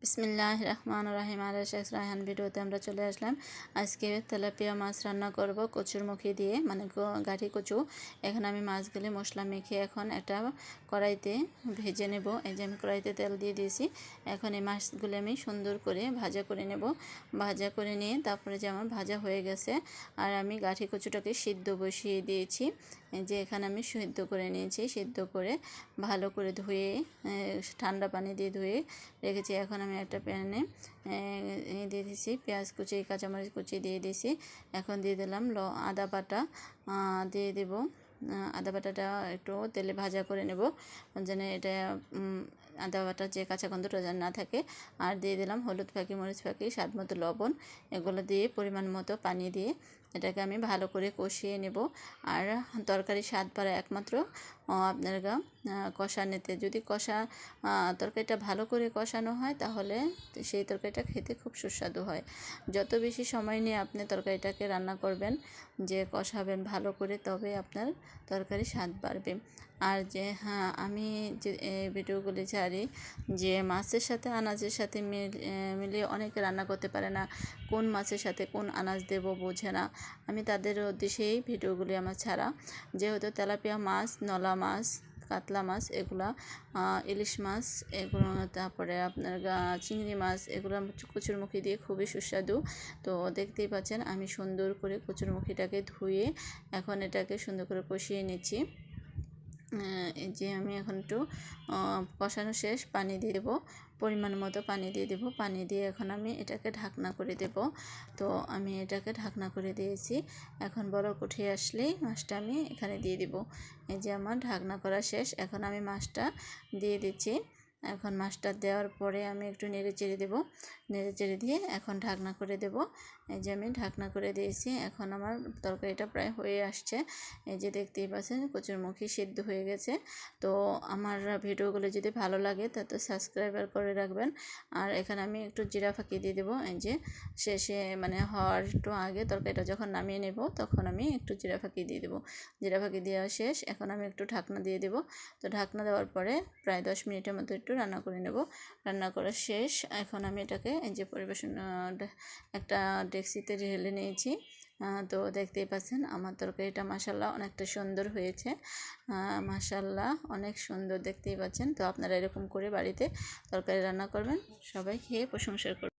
বিসমিল্লাহির রহমানির রহিম। শেখ রায়হান ভিডিওতে আমরা চলে আসলাম। আজকে তেলাপিয়া মাছ রান্না করব কচুরমুখী দিয়ে, মানে গাঠি কচু। এখানে আমি মাছগুলি মশলা মেখে এখন একটা কড়াইতে ভেজে নেব। এই যে আমি কড়াইতে তেল দিয়ে দিয়েছি। এখন এই মাছগুলি আমি সুন্দর করে ভাজা করে নেব। ভাজা করে নিয়ে তারপরে যে আমার ভাজা হয়ে গেছে, আর আমি গাঠি কচুটাকে সিদ্ধ বসিয়ে দিয়েছি। যে এখানে আমি সিদ্ধ করে নিয়েছি, সিদ্ধ করে ভালো করে ধুয়ে ঠান্ডা পানি দিয়ে ধুয়ে রেখেছি। এখন আমি একটা প্যানে দিয়ে দিয়েছি পেঁয়াজ কুচি, কাঁচামরিচ কুচি দিয়ে দিয়েছি। এখন দিয়ে দিলাম আদা বাটা দিয়ে দেব। আদা বাটাটা একটু তেলে ভাজা করে নেব, যেন এটা আদা বাটার যে কাঁচা গন্ধটা যেন না থাকে। আর দিয়ে দিলাম হলুদ ফাঁকি, মরিচ ফাঁকি, স্বাদ মতো লবণ। এগুলো দিয়ে পরিমাণ মতো পানি দিয়ে এটাকে আমি ভালো করে কষিয়ে নেব। আর তরকারি স্বাদ বাড়ে একমাত্র আপনারা কষানোতে। যদি তরকারিটা ভালো করে কষানো হয় তাহলে সেই তরকারিটা খেতে খুব সুস্বাদু হয়। যত বেশি সময় নিয়ে আপনি তরকারিটাকে রান্না করবেন, যে কষাবেন ভালো করে, তবে আপনার তরকারি স্বাদ বাড়বে। আর আমি যে ভিডিওগুলি ছাড়ি, যে মাছের সাথে আনাজের সাথে মিলিয়ে অনেকে রান্না করতে পারে না, কোন মাছের সাথে কোন আনাজ দেব বোঝে না। আমি তাদের উদ্দেশ্যেই ভিডিওগুলি আমার ছাড়া। যেহেতু তেলাপিয়া মাছ, নলা মাছ, কাতলা মাছ, এগুলা ইলিশ মাছ, এগুলো, তারপরে আপনার চিংড়ি মাছ, এগুলো কচুরমুখী দিয়ে খুবই সুস্বাদু। তো দেখতেই পাচ্ছেন আমি সুন্দর করে কচুরমুখীটাকে ধুয়ে এখন এটাকে সুন্দর করে কষিয়ে নিচ্ছি। এই যে আমি এখন একটু কষানো শেষ, পানি দিয়ে দেবো, পরিমাণ মতো পানি দিয়ে দেবো। পানি দিয়ে এখন আমি এটাকে ঢাকনা করে দেব। তো আমি এটাকে ঢাকনা করে দিয়েছি। এখন বলক উঠে আসলেই মাছটা আমি এখানে দিয়ে দিব। এই যে আমার ঢাকনা করা শেষ। এখন আমি মাছটা দিয়ে দিচ্ছি। এখন মাছটা দেওয়ার পরে আমি একটু নেড়ে চেড়ে দেবো। নেড়ে চেড়ে দিয়ে এখন ঢাকনা করে দেব। এই যে আমি ঢাকনা করে দিয়েছি। এখন আমার তরকারিটা প্রায় হয়ে আসছে। এই যে দেখতেই পাচ্ছেন কচুরমুখী সিদ্ধ হয়ে গেছে। তো আমার ভিডিওগুলো যদি ভালো লাগে তো সাবস্ক্রাইবার করে রাখবেন। আর এখানে আমি একটু জিরা ফাঁকি দিয়ে দেবো। এই যে শেষে, মানে হওয়ার একটু আগে, তরকারিটা যখন নামিয়ে নেব তখন আমি একটু জিরা ফাঁকি দিয়ে দেবো। জিরা ফাঁকি দেওয়া শেষ। এখন আমি একটু ঢাকনা দিয়ে দেবো। তো ঢাকনা দেওয়ার পরে প্রায় 10 মিনিটের মতো একটু রান্না করে নেব। রান্না করা শেষ। এখন আমি এটাকে এই যে পরিবেশন একটা ডেক্সিতে ঢেলে নিয়েছি। তো দেখতেই পাচ্ছেন আমার তরকারিটা মাশাআল্লাহ অনেকটা সুন্দর হয়েছে। মাশাআল্লাহ অনেক সুন্দর, দেখতেই পাচ্ছেন। তো আপনারা এরকম করে বাড়িতে তরকারি রান্না করবেন, সবাই খেয়ে প্রশংসা করবেন।